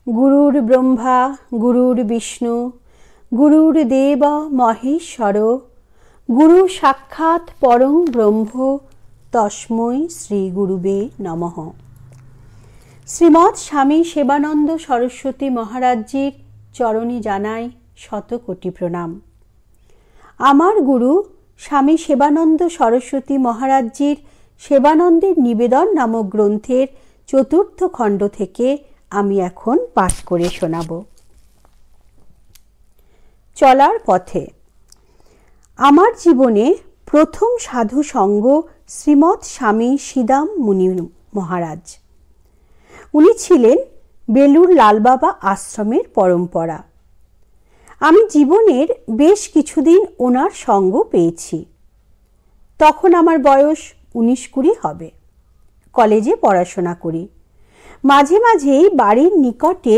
গুরুর ব্রহ্মা গুরুর বিষ্ণু গুরুর্দেব মহেশ্বর গুরু সাক্ষাৎ পরং ব্রহ্ম তস্मै শ্রী গুরুবে নমঃ। শ্রীমৎ স্বামী সেবানন্দ সরস্বতী মহারাজজির চরণে জানাই শত কোটি প্রণাম। আমার গুরু স্বামী সেবানন্দ সরস্বতী মহারাজজির সেবানন্দের নিবেদন নামক গ্রন্থের চতুর্থ খণ্ড থেকে আমি এখন পাঠ করে শোনাব। চলার পথে আমার জীবনে প্রথম সাধু সঙ্গ শ্রীমৎ স্বামী সিদাম মুনি মহারাজ। উনি ছিলেন বেলুর লালবাবা আশ্রমের পরম্পরা। আমি জীবনের বেশ কিছুদিন ওনার সঙ্গ পেয়েছি। তখন আমার বয়স 19-20 হবে। কলেজে পড়াশোনা করি। মাঝে মাঝেই বাড়ির নিকটে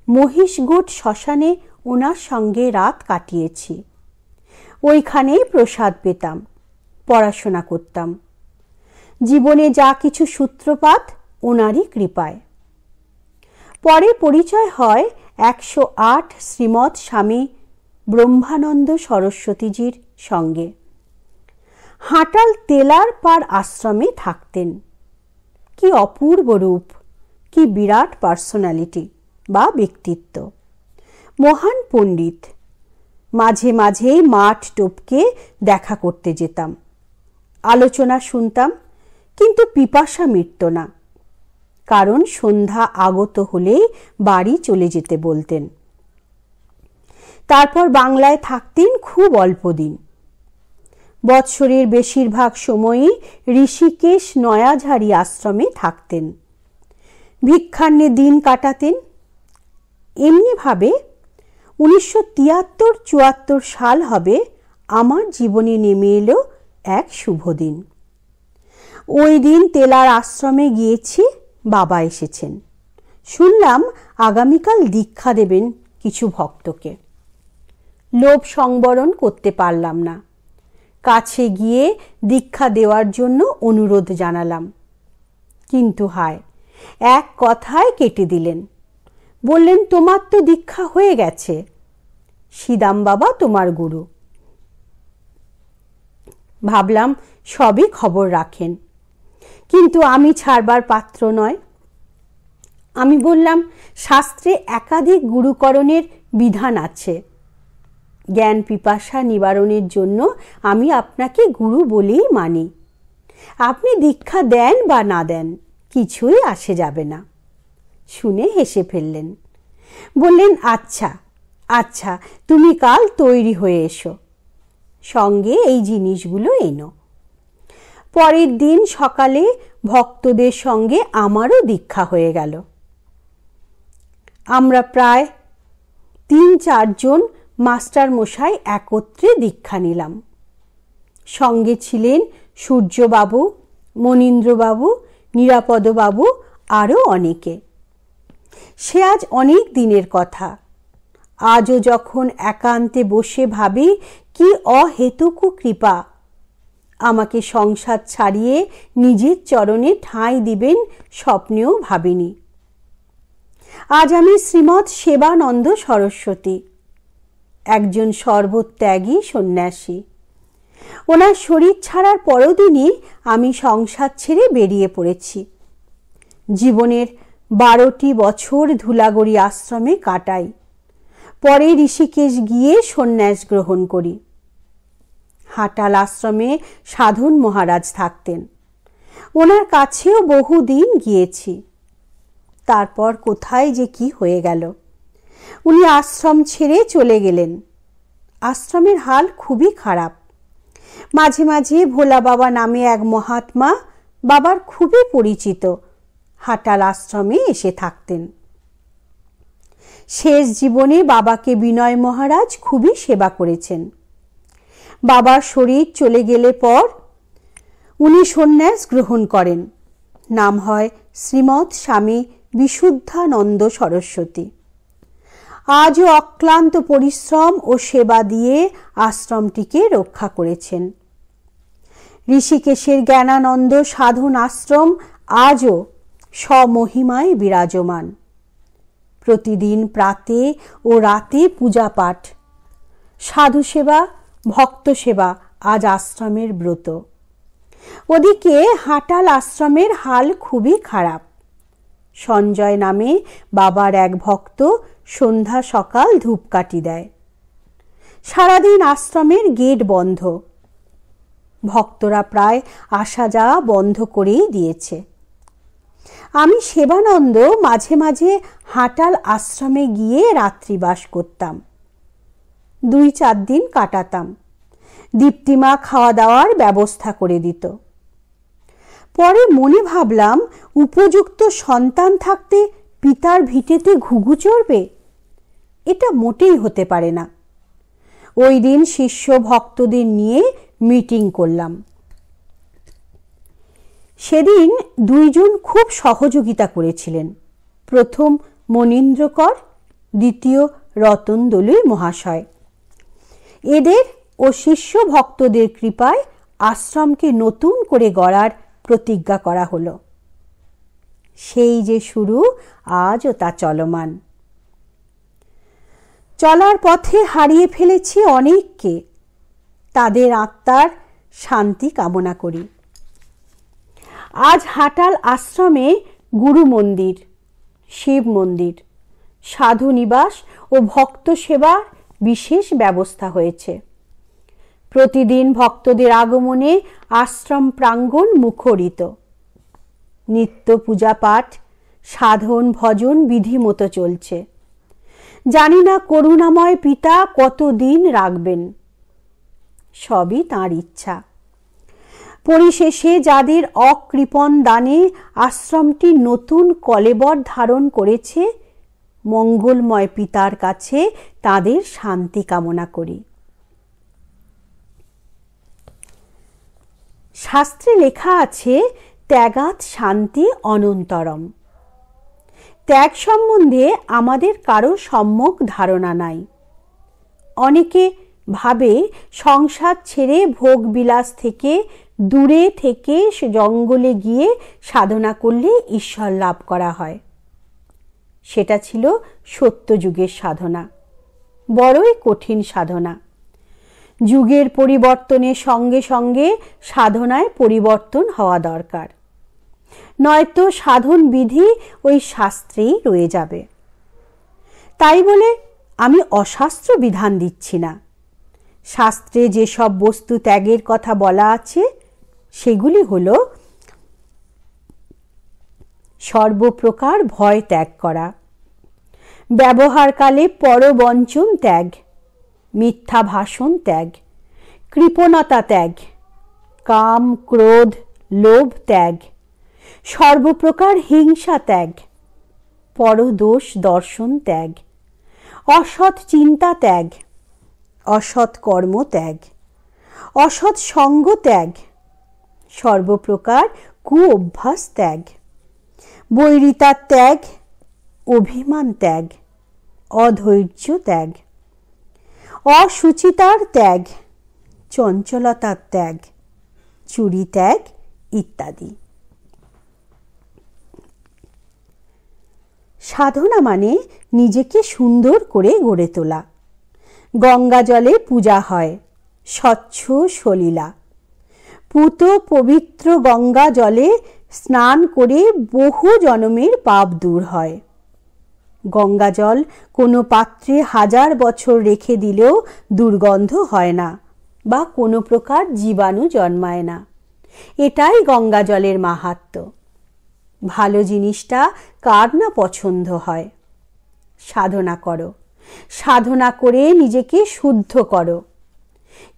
মহিষগোট শ্মশানে ওনার সঙ্গে রাত কাটিয়েছি। ওইখানেই প্রসাদ পেতাম, পড়াশোনা করতাম। জীবনে যা কিছু সূত্রপাত ওনারই কৃপায়। পরে পরিচয় হয় 108 শ্রীমৎ স্বামী ব্রহ্মানন্দ সরস্বতীজির সঙ্গে। হাটাল তেলার পার আশ্রমে থাকতেন। কি অপূর্ব রূপ, কি বিরাট পার্সোনালিটি বা ব্যক্তিত্ব। মহান পণ্ডিত। মাঝে মাঝে মাঠ টপকে দেখা করতে যেতাম। আলোচনা শুনতাম, কিন্তু পিপাসা মিটত না। কারণ সন্ধ্যা আগত হলেই বাড়ি চলে যেতে বলতেন। তারপর বাংলায় থাকতেন খুব অল্প দিন। বৎসরের বেশিরভাগ সময়ই ঋষিকেশ নয়াঝাড়ি আশ্রমে থাকতেন। ভিক্ষান্নে দিন কাটাতেন। এমনিভাবে 1973-74 সাল হবে আমার জীবনে নেমে এলো এক শুভ দিন। ওই দিন তেলার আশ্রমে গিয়েছি, বাবা এসেছেন। শুনলাম আগামীকাল দীক্ষা দেবেন কিছু ভক্তকে। লোভ সংবরণ করতে পারলাম না। কাছে গিয়ে দীক্ষা দেওয়ার জন্য অনুরোধ জানালাম। কিন্তু হায়, এক কথায় কেটে দিলেন। বললেন, তোমার তো দীক্ষা হয়ে গেছে, সিদাম বাবা তোমার গুরু। ভাবলাম সবই খবর রাখেন, কিন্তু আমি ছাড়বার পাত্র নয়। আমি বললাম, শাস্ত্রে একাধিক গুরুকরণের বিধান আছে। জ্ঞান পিপাসা নিবারণের জন্য আমি আপনাকে গুরু বলেই মানি। আপনি দীক্ষা দেন বা না দেন, কিছুই আসে যাবে না। শুনে হেসে ফেললেন। বললেন, আচ্ছা আচ্ছা, তুমি কাল তৈরি হয়ে এসো, সঙ্গে এই জিনিসগুলো এনো। পরের দিন সকালে ভক্তদের সঙ্গে আমারও দীক্ষা হয়ে গেল। আমরা প্রায় 3-4 জন মাস্টার মশাই একত্রে দীক্ষা নিলাম। সঙ্গে ছিলেন সূর্যবাবু, মনীন্দ্রবাবু, নিরাপদবাবু, আরও অনেকে। সে আজ অনেক দিনের কথা। আজও যখন একান্তে বসে ভাবি, কি অহেতুক কৃপা, আমাকে সংসার ছাড়িয়ে নিজের চরণে ঠাঁই দিবেন স্বপ্নেও ভাবিনি। আজ আমি শ্রীমৎ সেবানন্দ সরস্বতী, একজন সর্বত্যাগী সন্ন্যাসী। ওনার শরীর ছাড়ার পরদিনই আমি সংসার ছেড়ে বেরিয়ে পড়েছি। জীবনের 12টি বছর ধুলাগড়ি আশ্রমে কাটাই। পরে ঋষিকেশ গিয়ে সন্ন্যাস গ্রহণ করি। হাটাল আশ্রমে সাধন মহারাজ থাকতেন। ওনার কাছেও বহুদিন গিয়েছি। তারপর কোথায় যে কি হয়ে গেল। উনি আশ্রম ছেড়ে চলে গেলেন। আশ্রমের হাল খুবই খারাপ। মাঝে মাঝে ভোলা বাবা নামে এক মহাত্মা, বাবার খুবই পরিচিত, হাটাল আশ্রমে এসে থাকতেন। শেষ জীবনে বাবাকে বিনয় মহারাজ খুবই সেবা করেছেন। বাবার শরীর চলে গেলে পর উনি সন্ন্যাস গ্রহণ করেন। নাম হয় শ্রীমৎ স্বামী বিশুদ্ধানন্দ সরস্বতী। আজও অক্লান্ত পরিশ্রম ও সেবা দিয়ে আশ্রমটিকে রক্ষা করেছেন। ঋষিকেশের জ্ঞানানন্দ সাধন আশ্রম আজও স্বমহিমায় বিরাজমান। প্রতিদিন প্রাতে ও রাতে পূজা পাঠ, সাধু সেবা, ভক্ত সেবা আজ আশ্রমের ব্রত। ওদিকে হাটাল আশ্রমের হাল খুবই খারাপ। সঞ্জয় নামে বাবার এক ভক্ত সন্ধ্যা সকাল ধূপকাঠি দেয়। সারাদিন আশ্রমের গেট বন্ধ। ভক্তরা প্রায় আসা যাওয়া বন্ধ করেই দিয়েছে। আমি সেবানন্দ মাঝে মাঝে হাটাল আশ্রমে গিয়ে রাত্রিবাস করতাম। 2-4 দিন কাটাতাম। দীপ্তিমা খাওয়া দাওয়ার ব্যবস্থা করে দিত। পরে মনে ভাবলাম, উপযুক্ত সন্তান থাকতে পিতার ভিটেতে ঘুঘু চড়বে? এটা মোটেই হতে পারে না। ওই দিন শিষ্য ভক্তদের নিয়ে মিটিং করলাম। সেদিন 2 জন খুব সহযোগিতা করেছিলেন। প্রথম মনীন্দ্রকর, দ্বিতীয় রতন দলুই মহাশয়। এদের ও শিষ্য ভক্তদের কৃপায় আশ্রমকে নতুন করে গড়ার প্রতিজ্ঞা করা হলো। সেই যে শুরু, আজও তা চলমান। চলার পথে হারিয়ে ফেলেছি অনেককে। তাদের আত্মার শান্তি কামনা করি। আজ হাটাল আশ্রমে গুরু মন্দির, শিব মন্দির, সাধু নিবাস ও ভক্ত সেবার বিশেষ ব্যবস্থা হয়েছে। প্রতিদিন ভক্তদের আগমনে আশ্রম প্রাঙ্গণ মুখরিত। নিত্য পূজা পাঠ, সাধন ভজন বিধিমতো চলছে। জানি না করুণাময় পিতা কতদিন রাখবেন। সবই তাঁর ইচ্ছা। পরিশেষে যাদের অকৃপণ দানে আশ্রমটি নতুন কলেবর ধারণ করেছে, মঙ্গলময় পিতার কাছে তাদের শান্তি কামনা করি। শাস্ত্রে লেখা আছে, ত্যাগাৎ শান্তি অনন্তরম। ত্যাগ সম্বন্ধে আমাদের কারো সম্যক ধারণা নাই। অনেকে ভাবে সংসার ছেড়ে ভোগ বিলাস থেকে দূরে থেকে জঙ্গলে গিয়ে সাধনা করলে ঈশ্বর লাভ করা হয়। সেটা ছিল সত্যযুগের সাধনা, বড়ই কঠিন সাধনা। যুগের পরিবর্তনের সঙ্গে সঙ্গে সাধনায় পরিবর্তন হওয়া দরকার, নয়তো সাধন বিধি ওই শাস্ত্রেই রয়ে যাবে। তাই বলে আমি অশাস্ত্র বিধান দিচ্ছি না। শাস্ত্রে যেসব বস্তু ত্যাগের কথা বলা আছে সেগুলি হল সর্বপ্রকার ভয় ত্যাগ করা, ব্যবহারকালে পরবঞ্চন ত্যাগ, মিথ্যা ভাষণ ত্যাগ, কৃপণতা ত্যাগ, কাম ক্রোধ লোভ ত্যাগ, সর্বপ্রকার হিংসা ত্যাগ, পরদোষ দর্শন ত্যাগ, অসৎ চিন্তা ত্যাগ, অসৎ কর্ম ত্যাগ, অসৎ সঙ্গ ত্যাগ, সর্বপ্রকার কু অভ্যাস ত্যাগ, বৈরিতার ত্যাগ, অভিমান ত্যাগ, অধৈর্য ত্যাগ, অসুচিতার ত্যাগ, চঞ্চলতার ত্যাগ, চুরি ত্যাগ ইত্যাদি। সাধনা মানে নিজেকে সুন্দর করে গড়ে তোলা। গঙ্গা জলে পূজা হয়, স্বচ্ছ সলিলা। পুত পবিত্র গঙ্গা জলে স্নান করে বহু জনমের পাপ দূর হয়। গঙ্গা জল কোনো পাত্রে 1000 বছর রেখে দিলেও দুর্গন্ধ হয় না বা কোনো প্রকার জীবাণু জন্মায় না। এটাই গঙ্গা জলের মাহাত্ম্য। ভালো জিনিসটা কার না পছন্দ হয়। সাধনা করো, সাধনা করে নিজেকে শুদ্ধ করো।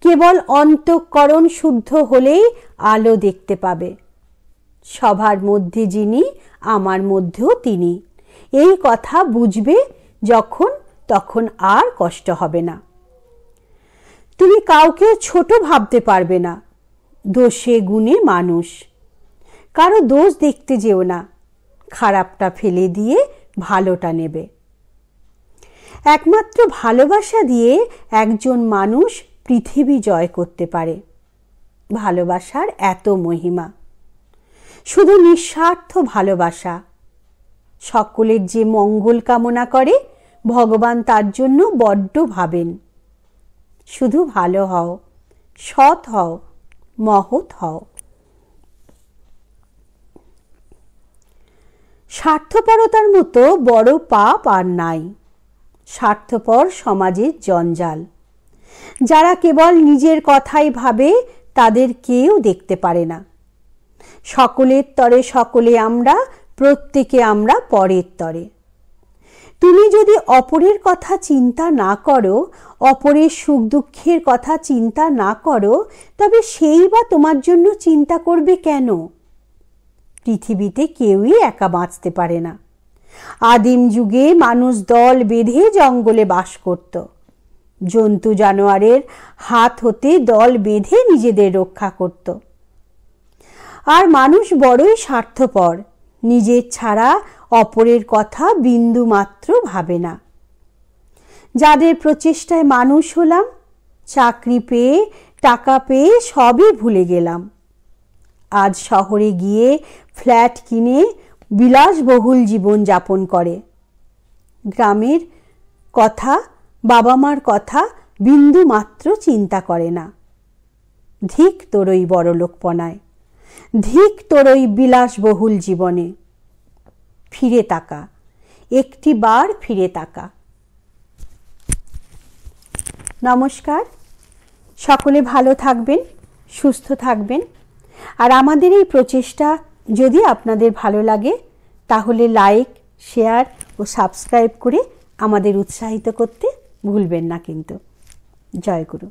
কেবল অন্তঃকরণ শুদ্ধ হলেই আলো দেখতে পাবে। সবার মধ্যে যিনি, আমার মধ্যেও তিনি, এই কথা বুঝবে যখন, তখন আর কষ্ট হবে না। তুমি কাউকে ছোট ভাবতে পারবে না। দোষে গুণে মানুষ। কারো দোষ দেখতে যেও না, খারাপটা ফেলে দিয়ে ভালোটা নেবে। একমাত্র ভালোবাসা দিয়ে একজন মানুষ পৃথিবী জয় করতে পারে। ভালোবাসার এত মহিমা, শুধু নিঃস্বার্থ ভালোবাসা। সকলের যে মঙ্গল কামনা করে ভগবান তার জন্য বড্ড ভাবেন। শুধু ভালো হও, সৎ হও, মহৎ হও। স্বার্থপরতার মতো বড় পাপ আর নাই। স্বার্থপর সমাজের জঞ্জাল। যারা কেবল নিজের কথাই ভাবে তাদের কেউ দেখতে পারে না। সকলের তরে সকলে আমরা, প্রত্যেকে আমরা পরের তরে। তুমি যদি অপরের কথা চিন্তা না করো, অপরের সুখ দুঃখের কথা চিন্তা না করো, তবে সেই বা তোমার জন্য চিন্তা করবে কেন? পৃথিবীতে কেউই একা বাঁচতে পারে না। আদিম যুগে মানুষ দল বেঁধে জঙ্গলে বাস করত। জন্তু জানোয়ারের হাত হতে দল বেঁধে নিজেদের রক্ষা করত। আর মানুষ বড়ই স্বার্থপর, নিজের ছাড়া অপরের কথা বিন্দু মাত্র ভাবে না। যাদের প্রচেষ্টায় মানুষ হলাম, চাকরি পেয়ে টাকা পেয়ে সবই ভুলে গেলাম। আজ শহরে গিয়ে ফ্ল্যাট কিনে বিলাসবহুল জীবন যাপন করে। গ্রামের কথা, বাবা মার কথা বিন্দু মাত্র চিন্তা করে না। ধিক তোরই বড়লোকপনায়, ধিক তোরই বিলাসবহুল জীবনে। ফিরে তাকা, একটি বার ফিরে তাকা। নমস্কার, সকলে ভালো থাকবেন, সুস্থ থাকবেন। আর আমাদের এই প্রচেষ্টা যদি আপনাদের ভালো লাগে তাহলে লাইক, শেয়ার ও সাবস্ক্রাইব করে আমাদের উৎসাহিত করতে ভুলবেন না কিন্তু। জয় গুরু।